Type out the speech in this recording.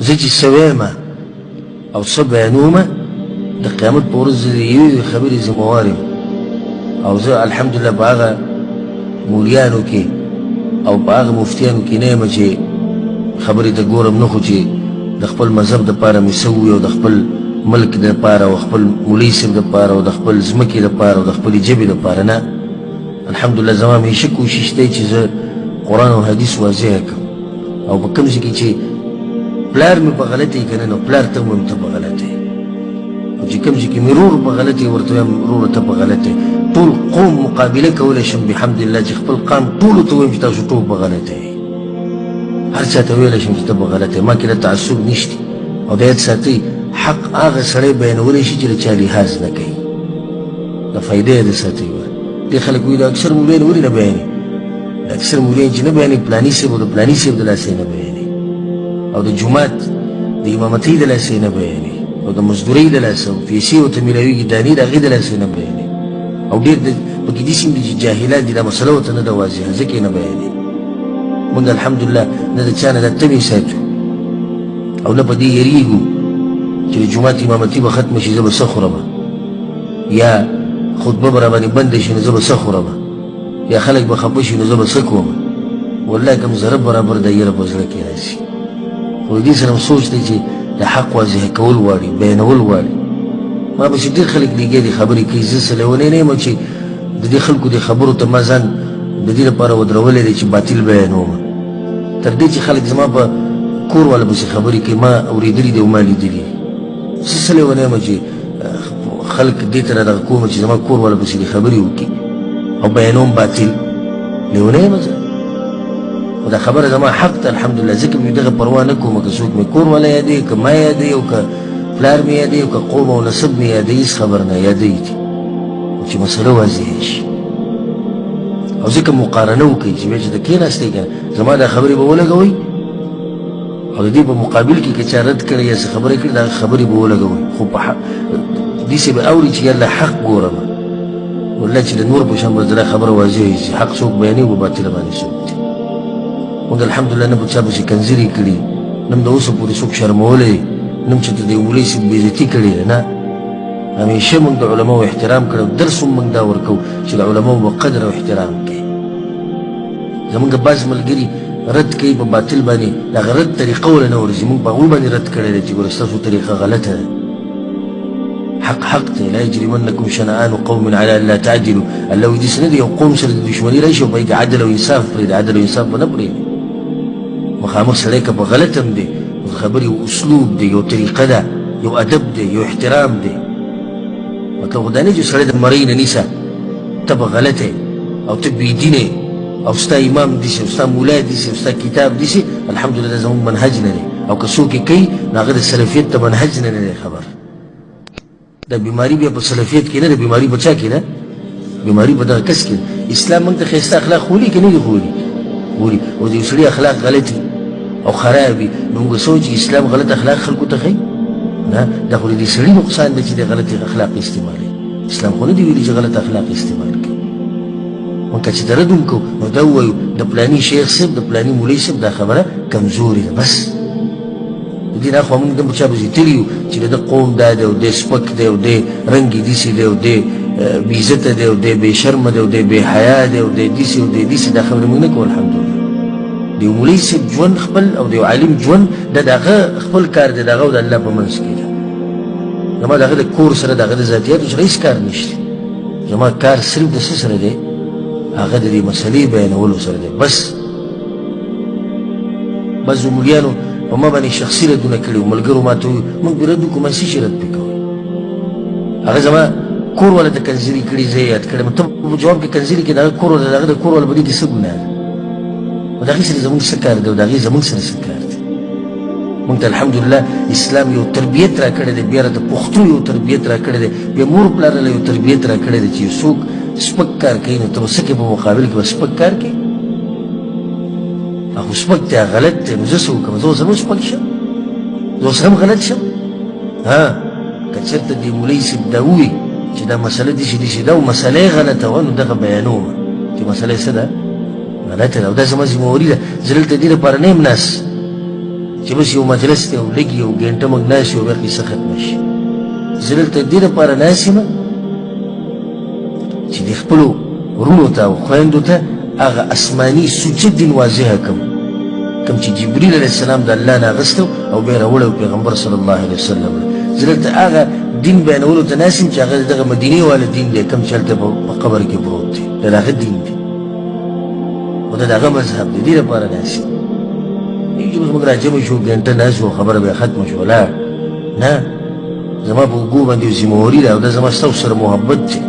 زه چې څه ویمه او څه بیانومه د قیامت په ورځ د یوې خبرې ذمهوار یم او زه الحمدلله په هغه مولیانو کې او په هغه مفتیانو کې نه یم چې خبرې ته ګورم نه خو چې د خپل مذهب دپاره مې څه ووي او د خپل ملک دپاره او خپل مولوي صاحب دپاره او د خپل ځمکې دپاره او د خپلې ژبې دپاره نه الحمدلله زما همیشه کوشش دی چې زه قرآن او حدیث واضحه کړم او په کوم ځای کې چې پلار مې په غلطه یې که نه نو پلار ته ووایم ته په غلطه یې او چې کوم ځای کې مې رور په غلطه یې ورته ووایم وروره ته په غلطه یې ټول قوم مقابله کولی شم بحمدالله چې خپل قام ټولو ته ووایم چې تاسو ټول په غلطه یې هر چا ته ویلی شم چې ته په غلطه یې ما کې د تعصب نشته او د یاد ساتئ حق هغه سړی بیانولی شي چې د چا لحاظ نه کوي د فایدې یې د ساتئ دې خلک وایي د اکثر مولیان ولې نه بیانوي د اکثر مولیان چې نه بیانوي پلاني صاحب او د پلاني صاحب د لاسه نه بیانوي او د جومات د امامتۍ د لاسه نه بیانوي او د مزدورۍ د لاسه او پیسې ورته میلاویږي دانې د هغې د لاسه نه بیانوي او ډېر پکې داسې هم دي چې جاهلان دي دا مسله ورته نه ده واضحه ځکه یې نه بیانوي موږ الحمدلله نه د چا نه دا تمې ساتو او نه په دې یېرېږو چې د جومات امامتي به ختمه شي زه به څه خورم یا خطبه به راباندې بنده شي نو زه به څه خورم یا خلک به خفه شي نو زه به څه کوم والله کوم ذره برابر د یره په زړه کې راشي خو د دې سره سوچ دی چې د حق واضح کول غواړي بیانول غواړي ما پسې ډېر خلک لګېدي خبرې کوي زه څه لیونی نه یم چې د دې خلکو دې خبرو ته ما ځان د دې لپاره ودرولی دی چې باطل بیانوم تر دې چې خلک زما په کور والا پسې خبرې کوي ما اورېدلي دي او ما لیدلي زه څه لیونی یم چې خلک دې ته رادغه کوم چې زما کور والا پسې دې خبرې وکړي او بیانوم باطل لیونی یم زه خو دا خبره زما حق ته الحمدلله ځکه مې دغه پروا نه کوم که څوک مې کور والا یادوي که ما یادوي او که پلار مې یادوي او که قوم او نسب مې یادوي هېڅ خبر نه یادوي دي او چې مسله واضحه شي او ځکه مقارنه وکړئ چې بیا چې ته کېناستئ که نه زما دا خبرې به ولګوئ او د دې په مقابل کې که چا رد کړی یا څه خبرې کړي دا خبرې به ولګوئ خو په داسې به اوري چې یالله حق ګورم والله چې د نور په شان به زه دا خبره واضحه چې حق څوک بیانوي په باطله باندې څوک دي موږ الحمدلله نه په چا پسې کنځرې کړي نه هم د اوسه پورې څوک شرمولی نه هم چې ته د یو مولوي صاحب بېعزتي کړې ده نه همیشه موږ د علماو احترام کړی او درس هم موږ دا ورکوو چې د علماو به قدر او احترام کوي زموږ بعض ملګري رد کوي په باطل باندې د هغه رد طریقه ورله نه ورځي موږ په هغوی باندې رد کړی دی چې ګوره ستاسو طریقه غلطه ده حق حق دی لا یجرمنکم شنآن قوم علی ان لا تعدلوا الله وایي داسې نه دی یو قوم سره د دشمني راشي او په هغې کې عدل او انصاف پرېږدي عدل او انصاف به نه پرېږدي مخامخ سړی که په غلط هم دی د خبرې یو اسلوب دی یو طریقه ده یو ادب دی یو احترام دی مطلب خو دا نه چې سړی د مرۍ نه نیسه ته به غلطه او ته بېدینه او ستا امام داسې او ستا مولا داسې او ستا کتاب داسې الحمدلله زموږ منهج نه دی او که څوک یې کوي نو هغه د سلفیت د منهج نه دی خبر دا بیماری بیا په سلفیت کې نه ده بیماری په چا کې ده بیماری په دغه کس کې ده اسلام موږ ته ښایسته اخلاق ښولي که نه دي ښولي او د یو سړي اخلاق غلط وي او خراب وي نو موږ سوچ چې اسلام غلط اخلاق خلکو ته ښیي نه دا خو د دې سړي نقصان دی چې د غلط اخلاق استعمالوي اسلام خو نه دي ویلي چې غلط اخلاق استعمال کوي موږ که چې د رد هم کوو نو دا ووایو د پلاني شیخ صاحب د پلاني مولوي صاحب دا خبره کمزورې ده بس د دې نه خوا موږ د چا پسې تللي یو چې د ده قوم دا دی او دی سپک دی او دی رنګ یې داسې دی او دی بېعزته دی او دی بې شرمه دی او دی بې حیا دی او دی داسې او دی داسې دا خبرې موږ نه کوو الحمدلله د یو مولوي صاحب ژوند خپل او د یو عالم ژوند دا د هغه خپل کار دی د هغه او د الله په منځ کې ده زما د هغه د کور سره د هغه د ذاتیاتو سره هېڅ کار نشته زما کار صرف د څه سره دی هغه د دې مسلې بیانولو سره دی بس بعضو مولیانو په ما باندې شخصي ردونه کړي وو ملګرو ما ته وویل موږ پرې رد وکړو ما څه شي رد پرې کوئ هغه زما کور والا ته کنځري کړي زه یې یاد کړی ته په جواب کې کنځري کړي د هغه کور والا د هغه د کور والا په دې کې څه ګناه ده او د هغې سره زموږ څه کار دی او د هغې زموږ سره څه کار دی موږ ته الحمدلله اسلام یو تربیت را کړی دی بیا راته پښتو یو تربیت را کړی دی بیا مور پلار له یو تربیت را کړی دی چې یو څوک سپک کار کوي نو ته به څه کوې په مقابل کې به سپک کار کوي خو سپک دی غلط دی نو زه څه وکړم زه اوس هم سپک شم زه اوس هم غلط شم که چېرته دې مولوي صاحب دا ووایي چې دا مسله داسې داسې ده او مسله یې غلطه وه نو دغه بیانوم چې مسله یې څه ده غلطه ده او دا زما ذمهواري ده زه دلته دې لپاره نه یم ناست چې بس یو مجلس دی او لږ یو ګنټه موږ ناست یو بیا قصه ختمه شي. زه دلته دې دپاره ناست یم چې د خپلو ورونو ته او خویندو ته هغه اسماني سوچه دین واضحه کړم، کوم چې جبریل علیه السلام د الله نه اخیستی او بیا یې راوړی پیغمبر صلی الله علیه وسلم. زه دلته هغه دین بیانولو ته ناست یم چې هغه دغه مدینې والا دین دی، کوم چې هلته په قبر کې پروت دی، د هغه دین دی او د هغه مذهب دی. دې لپاره ناست یم. چې اوس موږ راجمع شو، ګنټه ناست وو، خبره بیا ختمه شو، ولاړ. نه، زما په اوږو باندې یو ذمهواري ده او دا زما ستاسو سره محبت دی.